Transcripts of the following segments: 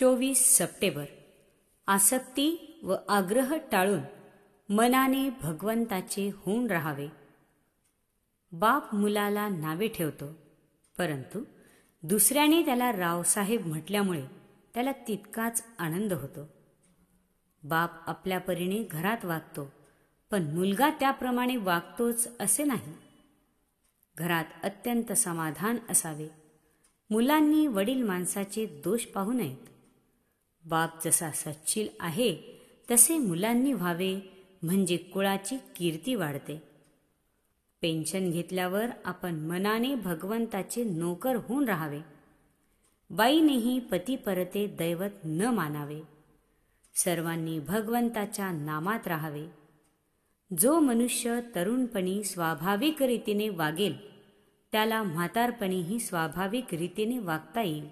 24 September. आसक्ती व आग्रह टाळून मनाने भगवंताचे होऊन राहावे. बाप मुलाला नावे ठेवतो, परंतु दुसऱ्याने त्याला रावसाहेब म्हटल्यामुळे त्याला तितकाच आनंद होतो. बाप आपल्या परीने घरात वागतो, पण मुलगा त्याप्रमाणे वागतोच असे नाही. घरात अत्यंत समाधान असावे. मुलांनी वडील माणसाचे दोष पाहू नयेत. बाप जसा सच्शील आहे तसे मुलांनी व्हावे, म्हणजे कुळाची कीर्ती वाढते. पेन्शन घेतल्यावर आपण मनाने भगवंताचे नोकर होऊन राहावे. बाईनेही पती परते दैवत न मानावे. सर्वांनी भगवंताच्या नामात राहावे. जो मनुष्य तरुणपणी स्वाभाविक रीतीने वागेल त्याला म्हातारपणीही स्वाभाविक रीतीने वागता येईल.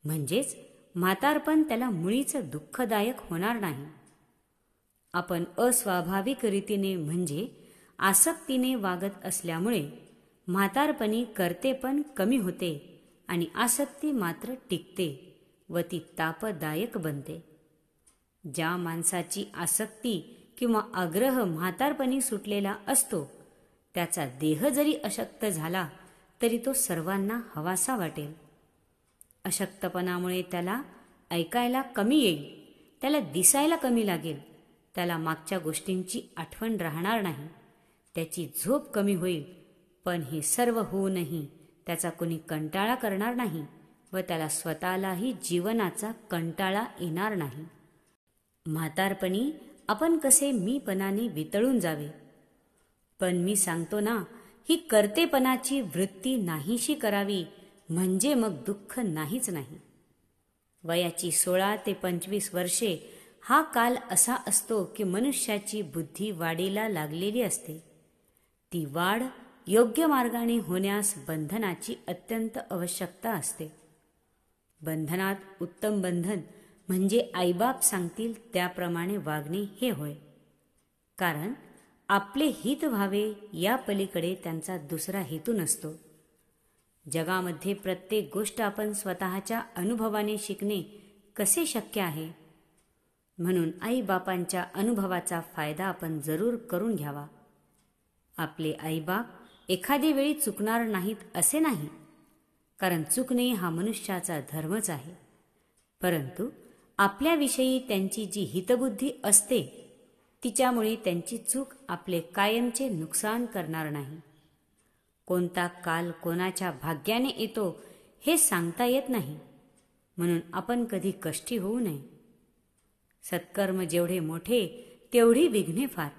म्हणजेच म्हातारपण त्याला मुळीच दुःखदायक होणार नाही. आपण अस्वाभाविक रीतीने म्हणजे आसक्तीने वागत असल्यामुळे म्हातारपणी कर्तेपण कमी होते आणि आसक्ती मात्र टिकते व ती तापदायक बनते. ज्या माणसाची आसक्ती किंवा आग्रह म्हातारपणी सुटलेला असतो त्याचा देह जरी अशक्त झाला तरी तो सर्वांना हवासा वाटेल. अशक्तपणामुळे त्याला ऐकायला कमी येईल, त्याला दिसायला कमी लागेल, त्याला मागच्या गोष्टींची आठवण राहणार नाही, त्याची झोप कमी होईल. पण हे सर्व होऊनही त्याचा कोणी कंटाळा करणार नाही व त्याला स्वतःलाही जीवनाचा कंटाळा येणार नाही. म्हातारपणी आपण कसे मीपणाने वितळून जावे. पण मी सांगतो ना, ही कर्तेपणाची वृत्ती नाहीशी करावी, म्हणजे मग दुःख नाहीच नाही. वयाची 16 ते 25 वर्षे हा काल असा असतो की मनुष्याची बुद्धी वाढीला लागलेली असते. ती वाढ योग्य मार्गाने होण्यास बंधनाची अत्यंत आवश्यकता असते. बंधनात उत्तम बंधन म्हणजे आईबाप सांगतील त्याप्रमाणे वागणे हे होय. कारण आपले हित व्हावे या पलीकडे त्यांचा दुसरा हेतू नसतो. जगामध्ये प्रत्येक गोष्ट आपण स्वतःच्या अनुभवाने शिकणे कसे शक्य आहे. म्हणून आईबापांच्या अनुभवाचा फायदा आपण जरूर करून घ्यावा. आपले आईबाप एखादी वेळी चुकणार नाहीत असे नाही, कारण चुकणे हा मनुष्याचा धर्मच आहे. परंतु आपल्याविषयी त्यांची जी हितबुद्धी असते तिच्यामुळे त्यांची चूक आपले कायमचे नुकसान करणार नाही. कोणता काल कोणाच्या भाग्याने येतो हे सांगता येत नाही, म्हणून आपण कधी कष्टी होऊ नये. सत्कर्म जेवढे मोठे तेवढी विघ्ने फार.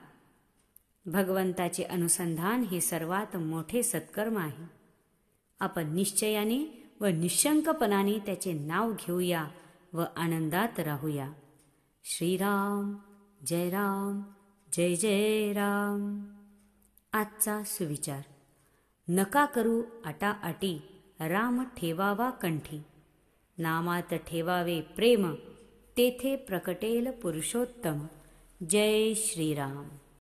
भगवंताचे अनुसंधान हे सर्वात मोठे सत्कर्म आहे. आपण निश्चयाने व निशंकपणाने त्याचे नाव घेऊया व आनंदात राहूया. श्रीराम जय राम, जय जय राम. आजचा सुविचार. नका करू आटाआटी, राम ठेवावा कंठी. नामात ठेवावे प्रेम, तेथे प्रकटेल पुरुषोत्तम. जय श्रीराम.